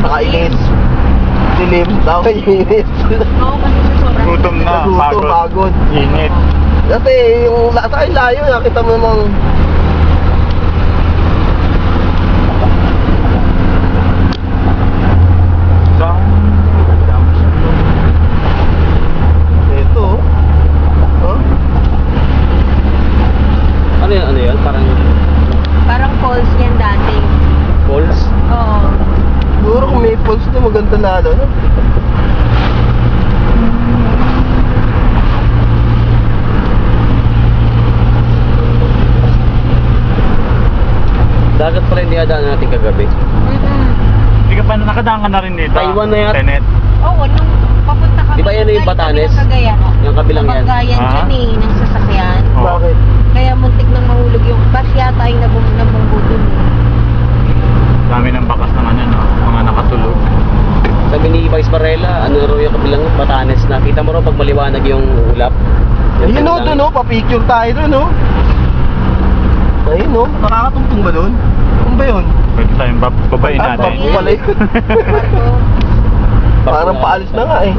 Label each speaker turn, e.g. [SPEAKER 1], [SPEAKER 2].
[SPEAKER 1] nakainis. Dilim, nakainis.
[SPEAKER 2] Oo, kasi sa sobrang...
[SPEAKER 3] Gutom na,
[SPEAKER 1] Nagutom, pagod.
[SPEAKER 3] Init.
[SPEAKER 1] Kasi yung sa akin layo, nakita mo namang ito. Huh?
[SPEAKER 4] Ano yan?
[SPEAKER 2] Parang falls yan dati.
[SPEAKER 4] Falls?
[SPEAKER 2] Oo.
[SPEAKER 1] Siguro kung may falls to maganda lalo, no?
[SPEAKER 4] Dagat pala yung dinadaanan natin kagabi.
[SPEAKER 3] Hindi ka pa nakadaan ka na rin dito.
[SPEAKER 4] Taiwan na yan.
[SPEAKER 3] Tenet.
[SPEAKER 2] Oo, nung papunta kami.
[SPEAKER 4] Di ba yan yung Batanes?
[SPEAKER 2] Yung
[SPEAKER 4] Yung kabilang yan.
[SPEAKER 2] Cagayan
[SPEAKER 3] Ah?
[SPEAKER 2] dyan eh, ng sasakyan.
[SPEAKER 3] Oo.
[SPEAKER 1] Bakit?
[SPEAKER 2] Kaya muntik nang mahulog yung bus yata yung nabunggo dun eh.
[SPEAKER 3] Dami ng bakas naman yan, no? Mga nakatulog.
[SPEAKER 4] Sabi ni Vice Barrela, ano raw yung kabilang Batanes. Nakita mo raw pag maliwanag yung ulap.
[SPEAKER 1] Ayun o, doon o, pa-picture tayo doon o. Ayun o, nakakatungtong ba doon? Ano ba yun?
[SPEAKER 3] Pwede tayong babain natin.
[SPEAKER 1] Bago pala yun.
[SPEAKER 2] Barko.
[SPEAKER 1] Parang paalis na nga eh.